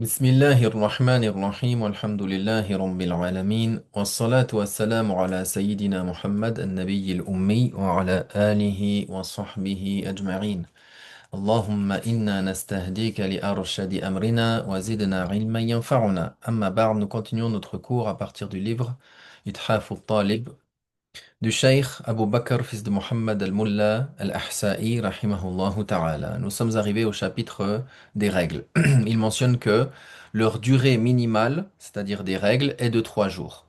بسم الله الرحمن الرحيم والحمد لله رب العالمين والصلاة والسلام على سيدنا محمد النبي الأمي وعلى آله وصحبه أجمعين. اللهم إنا نستهديك لأرشد أمرنا وزدنا علما ينفعنا. أما بعد, nous continuons notre cours à partir du livre إتحاف الطالب du Cheikh Abu Bakr, fils de Mohammed al-Mullah al-Ahsa'i, rahimahullah ta'ala. Nous sommes arrivés au chapitre des règles. Il mentionne que leur durée minimale, c'est-à-dire des règles, est de 3 jours.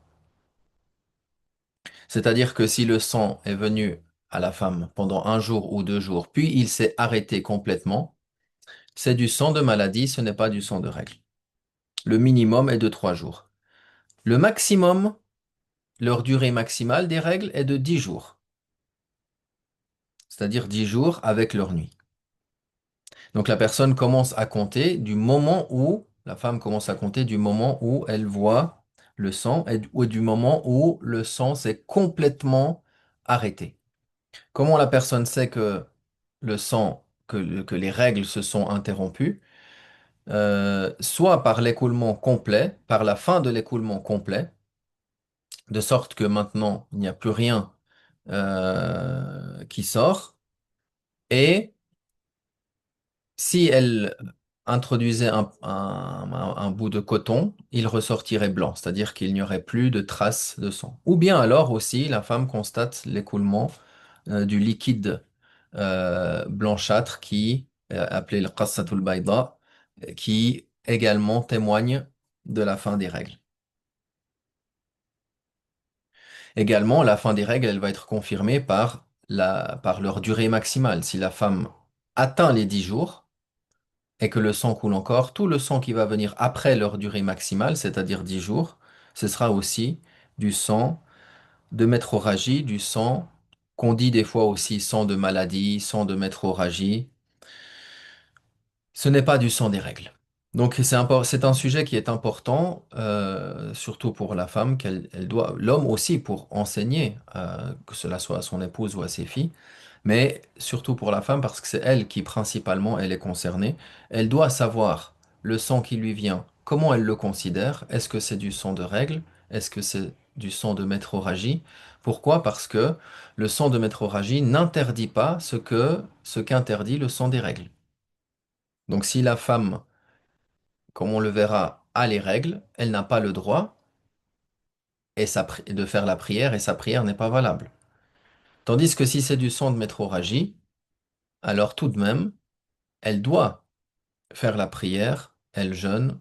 C'est-à-dire que si le sang est venu à la femme pendant un jour ou 2 jours, puis il s'est arrêté complètement, c'est du sang de maladie, ce n'est pas du sang de règle. Le minimum est de 3 jours. Le maximum, leur durée maximale des règles est de 10 jours, c'est-à-dire 10 jours avec leur nuit. Donc la personne commence à compter du moment où, la femme commence à compter du moment où elle voit le sang ou du moment où le sang s'est complètement arrêté. Comment la personne sait que le sang, que les règles se sont interrompues? Soit par l'écoulement complet, par la fin de l'écoulement complet, de sorte que maintenant il n'y a plus rien qui sort, et si elle introduisait un bout de coton, il ressortirait blanc, c'est-à-dire qu'il n'y aurait plus de traces de sang. Ou bien alors aussi, la femme constate l'écoulement du liquide blanchâtre appelé le qassatul bayda, qui également témoigne de la fin des règles. Également, la fin des règles, elle va être confirmée par leur durée maximale. Si la femme atteint les 10 jours, et que le sang coule encore, tout le sang qui va venir après leur durée maximale, c'est-à-dire 10 jours, ce sera aussi du sang de métrorragie, du sang qu'on dit des fois aussi sang de maladie, sang de métrorragie. Ce n'est pas du sang des règles. Donc c'est un sujet qui est important, surtout pour la femme, l'homme aussi pour enseigner, que cela soit à son épouse ou à ses filles, mais surtout pour la femme parce que c'est elle qui principalement elle est concernée. Elle doit savoir le sang qui lui vient, comment elle le considère. Est-ce que c'est du sang de règle? Est-ce que c'est du sang de métrorragie? Pourquoi? Parce que le sang de métrorragie n'interdit pas ce qu'interdit le sang des règles. Donc si la femme, comme on le verra, a les règles, elle n'a pas le droit de faire la prière et sa prière n'est pas valable. Tandis que si c'est du sang de métrorragie, alors tout de même, elle doit faire la prière, elle jeûne.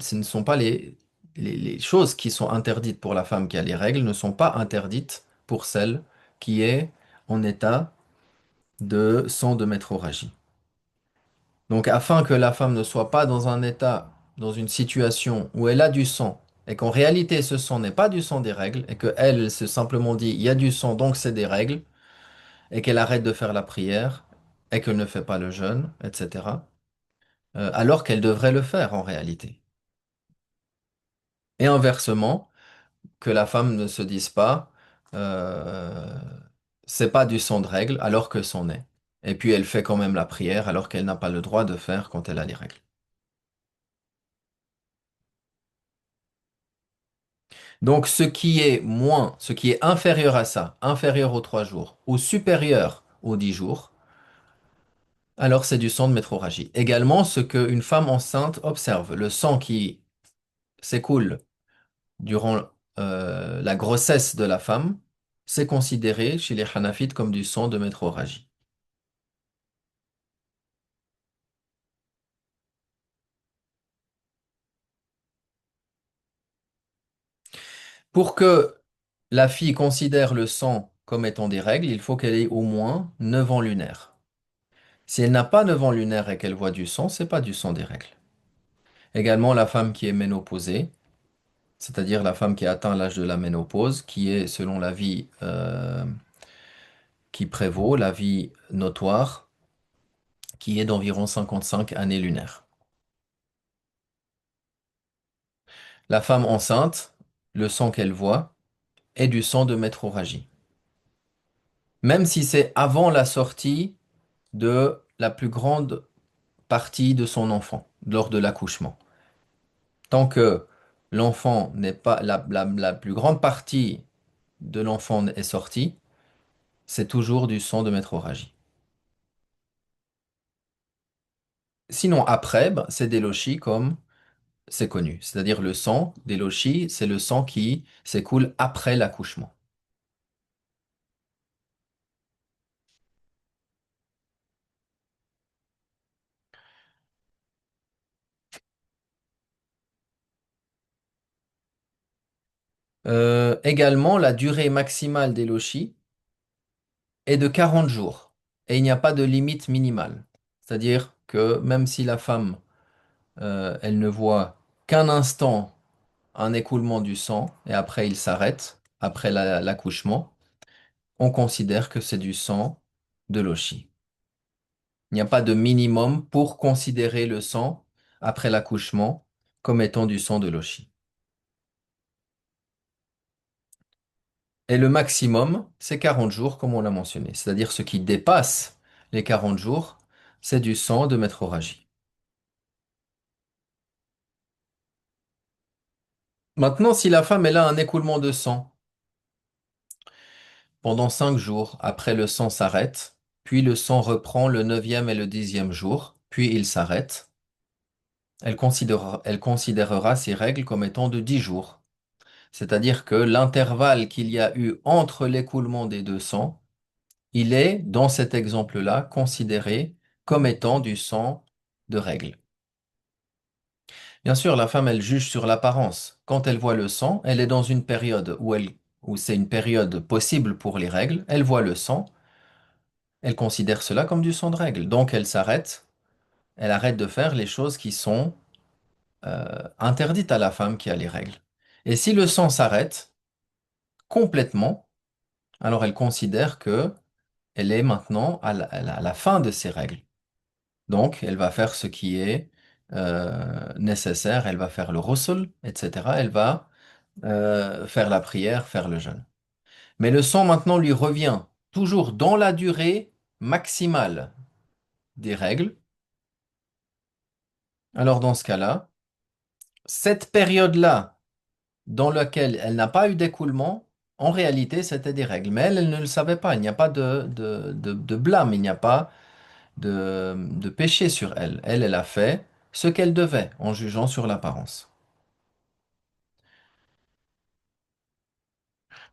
Ce ne sont pas les choses qui sont interdites pour la femme qui a les règles ne sont pas interdites pour celle qui est en état de sang de métrorragie. Donc, afin que la femme ne soit pas dans un état, dans une situation où elle a du sang, et qu'en réalité ce sang n'est pas du sang des règles, et qu'elle elle se simplement dit il y a du sang donc c'est des règles, et qu'elle arrête de faire la prière, et qu'elle ne fait pas le jeûne, etc., alors qu'elle devrait le faire en réalité. Et inversement, que la femme ne se dise pas euh, c'est pas du sang de règle alors que c'en est. Et puis elle fait quand même la prière alors qu'elle n'a pas le droit de faire quand elle a les règles. Donc ce qui est inférieur à ça, inférieur aux 3 jours, ou supérieur aux 10 jours, alors c'est du sang de métrorragie. Également, ce qu'une femme enceinte observe, le sang qui s'écoule durant la grossesse de la femme, c'est considéré chez les Hanafites comme du sang de métrorragie. Pour que la fille considère le sang comme étant des règles, il faut qu'elle ait au moins 9 ans lunaires. Si elle n'a pas 9 ans lunaires et qu'elle voit du sang, c'est pas du sang des règles. Également, la femme qui est ménopausée, c'est-à-dire la femme qui a atteint l'âge de la ménopause, qui est, selon la vie qui prévaut, la vie notoire, qui est d'environ 55 années lunaires. La femme enceinte, le sang qu'elle voit est du sang de métrorragie. Même si c'est avant la sortie de la plus grande partie de son enfant, lors de l'accouchement. Tant que l'enfant n'est pas, la plus grande partie de l'enfant est sortie, c'est toujours du sang de métrorragie. Sinon, après, ben, c'est des lochis comme c'est connu. C'est-à-dire le sang des lochis, c'est le sang qui s'écoule après l'accouchement. Également, la durée maximale des lochis est de 40 jours et il n'y a pas de limite minimale. C'est-à-dire que même si la femme, elle ne voit qu'un instant un écoulement du sang et après il s'arrête, après l'accouchement, on considère que c'est du sang de lochi. Il n'y a pas de minimum pour considérer le sang après l'accouchement comme étant du sang de lochi. Et le maximum, c'est 40 jours, comme on l'a mentionné. C'est-à-dire ce qui dépasse les 40 jours, c'est du sang de métrorragie. Maintenant, si la femme elle a un écoulement de sang pendant 5 jours, après le sang s'arrête, puis le sang reprend le neuvième et le 10e jour, puis il s'arrête, elle considérera ces règles comme étant de 10 jours. C'est-à-dire que l'intervalle qu'il y a eu entre l'écoulement des deux sangs, il est, dans cet exemple-là, considéré comme étant du sang de règle. Bien sûr, la femme, elle juge sur l'apparence. Quand elle voit le sang, elle est dans une période où c'est une période possible pour les règles. Elle voit le sang, elle considère cela comme du sang de règle. Donc elle s'arrête, elle arrête de faire les choses qui sont interdites à la femme qui a les règles. Et si le sang s'arrête complètement, alors elle considère que elle est maintenant à la fin de ses règles. Donc elle va faire ce qui est nécessaire, elle va faire le ghusl, etc. Elle va faire la prière, faire le jeûne. Mais le sang maintenant lui revient toujours dans la durée maximale des règles. Alors dans ce cas-là, cette période-là dans laquelle elle n'a pas eu d'écoulement, en réalité c'était des règles. Mais elle ne le savait pas. Il n'y a pas de blâme, il n'y a pas de péché sur elle. Elle a fait ce qu'elle devait en jugeant sur l'apparence.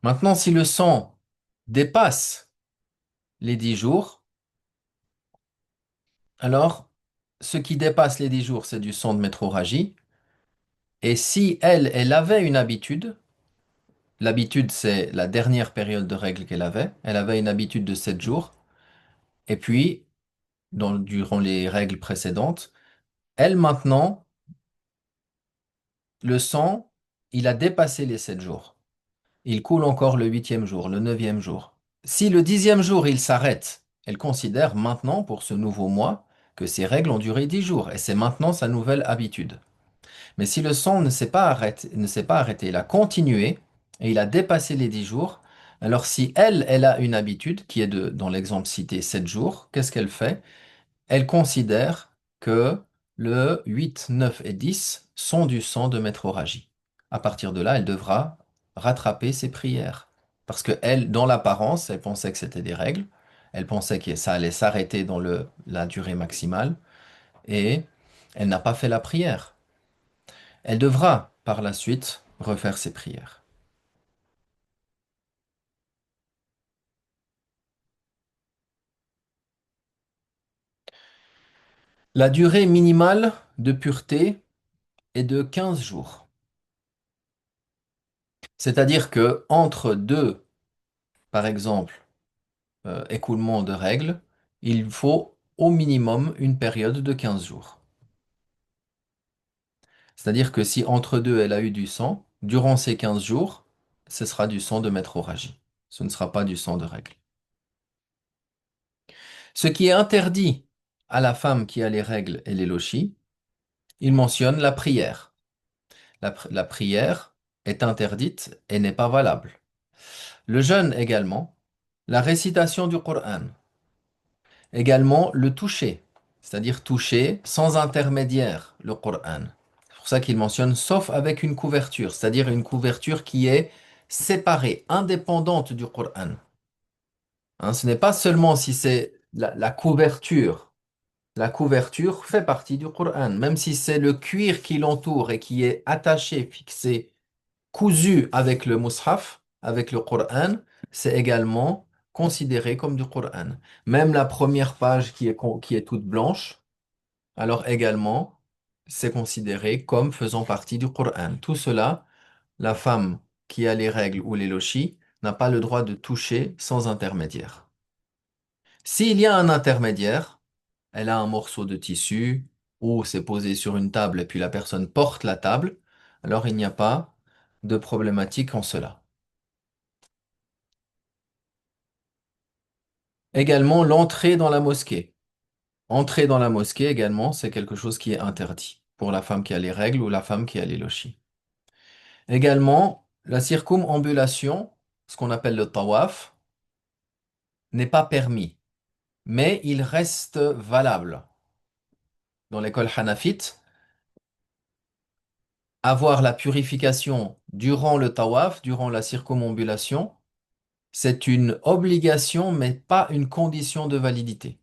Maintenant, si le sang dépasse les 10 jours, alors ce qui dépasse les 10 jours, c'est du sang de métrorragie. Et si elle avait une habitude, l'habitude c'est la dernière période de règle qu'elle avait, elle avait une habitude de 7 jours, et puis durant les règles précédentes, elle maintenant, le sang, il a dépassé les 7 jours. Il coule encore le huitième jour, le neuvième jour. Si le 10e jour il s'arrête, elle considère maintenant pour ce nouveau mois que ses règles ont duré 10 jours et c'est maintenant sa nouvelle habitude. Mais si le sang ne s'est pas arrêté, il a continué et il a dépassé les 10 jours, alors si elle a une habitude qui est dans l'exemple cité 7 jours, qu'est-ce qu'elle fait? Elle considère que le 8, 9 et 10 sont du sang de métrorragie. À partir de là, elle devra rattraper ses prières. Parce que elle, dans l'apparence, elle pensait que c'était des règles. Elle pensait que ça allait s'arrêter dans la durée maximale. Et elle n'a pas fait la prière. Elle devra, par la suite, refaire ses prières. La durée minimale de pureté est de 15 jours. C'est-à-dire que entre deux, par exemple, écoulement de règles, il faut au minimum une période de 15 jours. C'est-à-dire que si entre deux, elle a eu du sang, durant ces 15 jours, ce sera du sang de métrorragie. Ce ne sera pas du sang de règle. Ce qui est interdit à la femme qui a les règles et les lochis, il mentionne la prière. La prière est interdite et n'est pas valable. Le jeûne également, la récitation du Coran, également le toucher, c'est-à-dire toucher sans intermédiaire le Coran. pour ça qu'il mentionne sauf avec une couverture, c'est-à-dire une couverture qui est séparée, indépendante du Coran. Hein, ce n'est pas seulement si c'est la couverture. La couverture fait partie du Coran, même si c'est le cuir qui l'entoure et qui est attaché, fixé, cousu avec le mushaf, avec le Coran, c'est également considéré comme du Coran. Même la première page qui est toute blanche, alors également, c'est considéré comme faisant partie du Coran. Tout cela, la femme qui a les règles ou les lochis n'a pas le droit de toucher sans intermédiaire. S'il y a un intermédiaire, elle a un morceau de tissu ou c'est posé sur une table et puis la personne porte la table, alors il n'y a pas de problématique en cela. Également, l'entrée dans la mosquée. Entrer dans la mosquée également, c'est quelque chose qui est interdit pour la femme qui a les règles ou la femme qui a les lochis. Également, la circumambulation, ce qu'on appelle le tawaf, n'est pas permis, mais il reste valable. Dans l'école hanafite, avoir la purification durant le tawaf, durant la circumambulation, c'est une obligation, mais pas une condition de validité.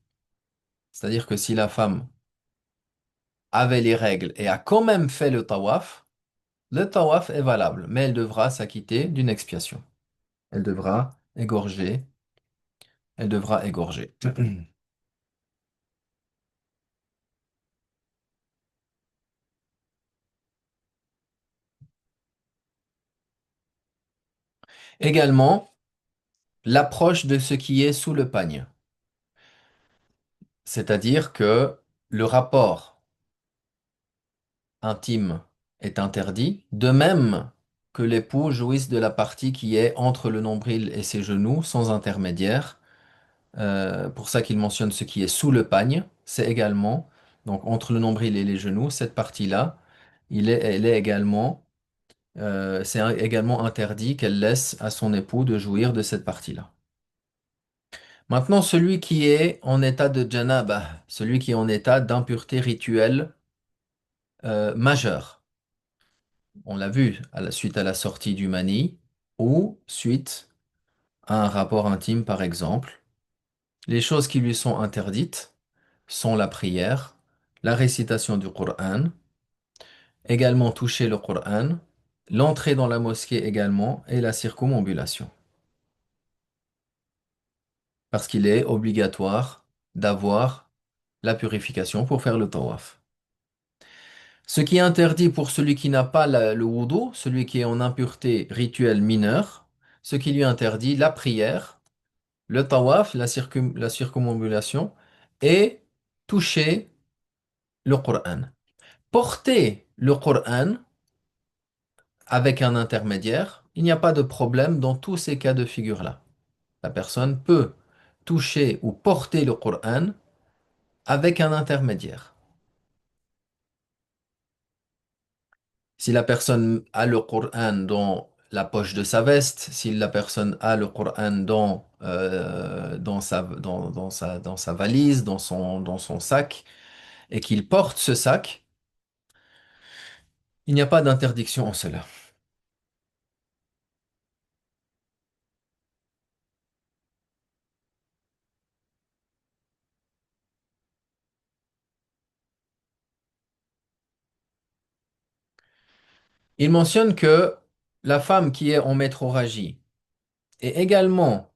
C'est-à-dire que si la femme avait les règles et a quand même fait le tawaf est valable, mais elle devra s'acquitter d'une expiation. Elle devra égorger, elle devra égorger. Également, l'approche de ce qui est sous le pagne. C'est-à-dire que le rapport intime est interdit, de même que l'époux jouisse de la partie qui est entre le nombril et ses genoux, sans intermédiaire. Pour ça qu'il mentionne ce qui est sous le pagne, c'est également, donc entre le nombril et les genoux, cette partie-là, elle est également, également interdit qu'elle laisse à son époux de jouir de cette partie-là. Maintenant, celui qui est en état de janaba, celui qui est en état d'impureté rituelle majeure, on l'a vu suite à la sortie du mani ou suite à un rapport intime par exemple, les choses qui lui sont interdites sont la prière, la récitation du Coran, également toucher le Coran, l'entrée dans la mosquée également et la circumambulation. Parce qu'il est obligatoire d'avoir la purification pour faire le tawaf. Ce qui est interdit pour celui qui n'a pas le wudu, celui qui est en impureté rituelle mineure, ce qui lui interdit la prière, le tawaf, la circumambulation et toucher le Coran. Porter le Coran avec un intermédiaire, il n'y a pas de problème dans tous ces cas de figure-là. La personne peut toucher ou porter le Coran avec un intermédiaire. Si la personne a le Coran dans la poche de sa veste, si la personne a le Coran dans sa valise, dans son sac, et qu'il porte ce sac, il n'y a pas d'interdiction en cela. Il mentionne que la femme qui est en métrorragie et également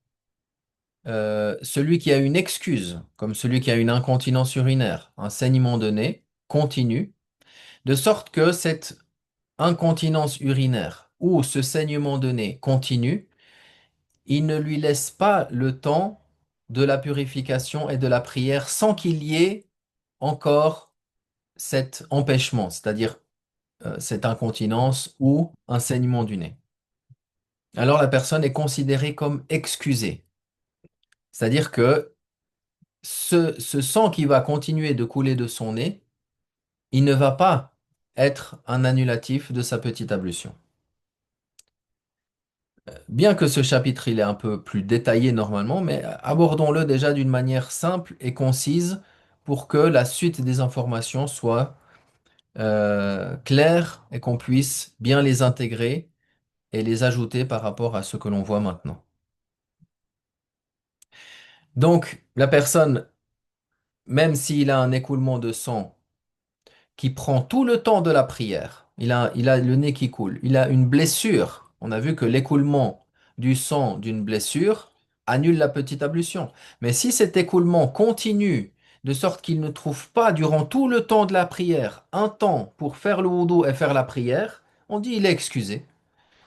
celui qui a une excuse, comme celui qui a une incontinence urinaire, un saignement de nez, continue, de sorte que cette incontinence urinaire ou ce saignement de nez continue, il ne lui laisse pas le temps de la purification et de la prière sans qu'il y ait encore cet empêchement, c'est-à-dire cette incontinence ou un saignement du nez. Alors la personne est considérée comme excusée, c'est-à-dire que ce sang qui va continuer de couler de son nez, il ne va pas être un annulatif de sa petite ablution. Bien que ce chapitre il est un peu plus détaillé normalement, mais abordons-le déjà d'une manière simple et concise pour que la suite des informations soit claires et qu'on puisse bien les intégrer et les ajouter par rapport à ce que l'on voit maintenant. Donc, la personne, même s'il a un écoulement de sang qui prend tout le temps de la prière, il a le nez qui coule, il a une blessure. On a vu que l'écoulement du sang d'une blessure annule la petite ablution. Mais si cet écoulement continue de sorte qu'il ne trouve pas durant tout le temps de la prière un temps pour faire le wudu et faire la prière, on dit il est excusé.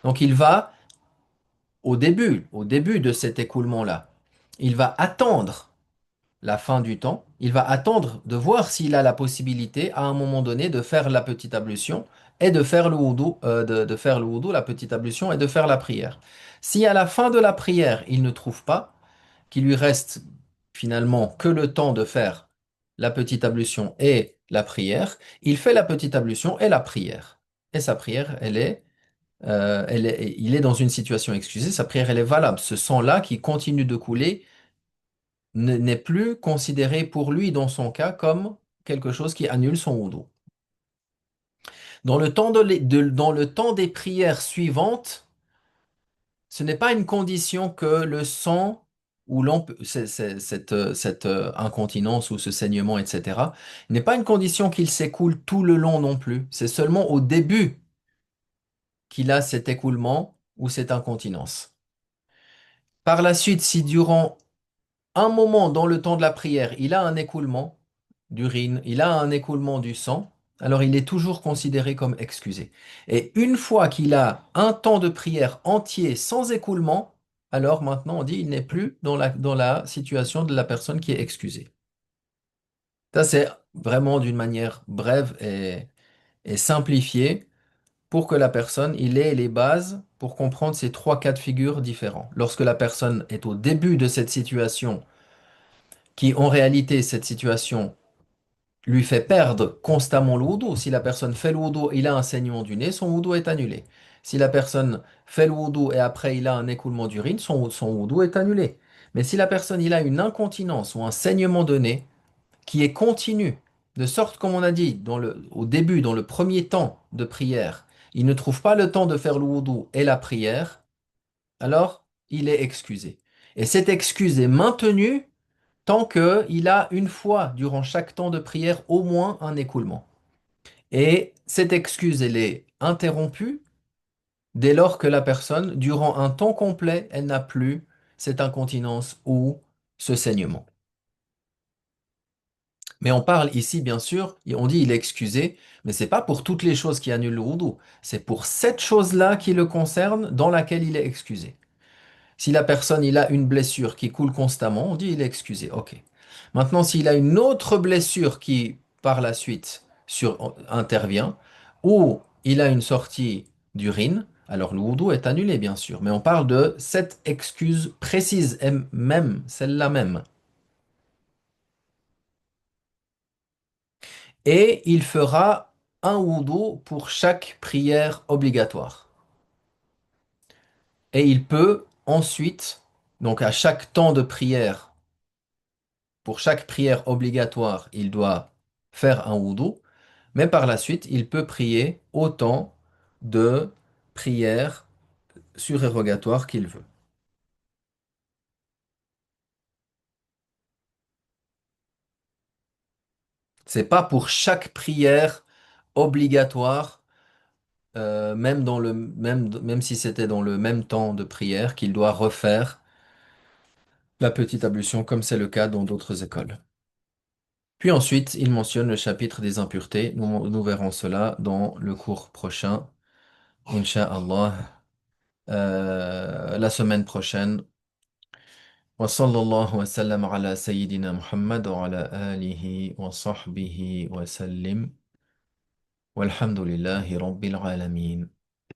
Donc il va au début de cet écoulement-là, il va attendre la fin du temps, il va attendre de voir s'il a la possibilité à un moment donné de faire la petite ablution et de faire le wudu, de faire le wudu, la petite ablution et de faire la prière. Si à la fin de la prière, il ne trouve pas, qu'il lui reste finalement que le temps de faire la petite ablution et la prière, il fait la petite ablution et la prière. Et sa prière, il est dans une situation excusée, sa prière, elle est valable. Ce sang-là qui continue de couler n'est plus considéré pour lui, dans son cas, comme quelque chose qui annule son wudu. Dans le temps des prières suivantes, ce n'est pas une condition que le sang ou cette incontinence ou ce saignement, etc., n'est pas une condition qu'il s'écoule tout le long non plus. C'est seulement au début qu'il a cet écoulement ou cette incontinence. Par la suite, si durant un moment dans le temps de la prière, il a un écoulement d'urine, il a un écoulement du sang, alors il est toujours considéré comme excusé. Et une fois qu'il a un temps de prière entier sans écoulement, alors maintenant on dit il n'est plus dans la situation de la personne qui est excusée. Ça, c'est vraiment d'une manière brève et simplifiée pour que la personne il ait les bases pour comprendre ces trois cas de figure différents. Lorsque la personne est au début de cette situation, qui en réalité, cette situation lui fait perdre constamment le wudu. Si la personne fait le wudu, il a un saignement du nez, son wudu est annulé. Si la personne fait le wudu et après il a un écoulement d'urine, son wudu est annulé. Mais si la personne il a une incontinence ou un saignement de nez qui est continu, de sorte comme on a dit au début, dans le premier temps de prière, il ne trouve pas le temps de faire le wudu et la prière, alors il est excusé. Et cette excuse est maintenue tant qu'il a une fois durant chaque temps de prière au moins un écoulement. Et cette excuse, elle est interrompue dès lors que la personne, durant un temps complet, elle n'a plus cette incontinence ou ce saignement. Mais on parle ici, bien sûr, et on dit il est excusé, mais c'est pas pour toutes les choses qui annulent le wudu. C'est pour cette chose-là qui le concerne, dans laquelle il est excusé. Si la personne il a une blessure qui coule constamment, on dit il est excusé. Ok. Maintenant, s'il a une autre blessure qui, par la suite, intervient, ou il a une sortie d'urine, alors le wudu est annulé, bien sûr. Mais on parle de cette excuse précise, et même, celle-là même. Et il fera un wudu pour chaque prière obligatoire. Et il peut ensuite, donc à chaque temps de prière, pour chaque prière obligatoire, il doit faire un wudu, mais par la suite, il peut prier autant de prières surérogatoires qu'il veut. C'est pas pour chaque prière obligatoire, même si c'était dans le même temps de prière, qu'il doit refaire la petite ablution, comme c'est le cas dans d'autres écoles. Puis ensuite, il mentionne le chapitre des impuretés. Nous verrons cela dans le cours prochain, Inch'Allah. La semaine prochaine. Wa sallallahu wa sallam ala sayyidina Muhammad wa ala alihi wa sahbihi wa sallim. Walhamdulillahi rabbil alamin.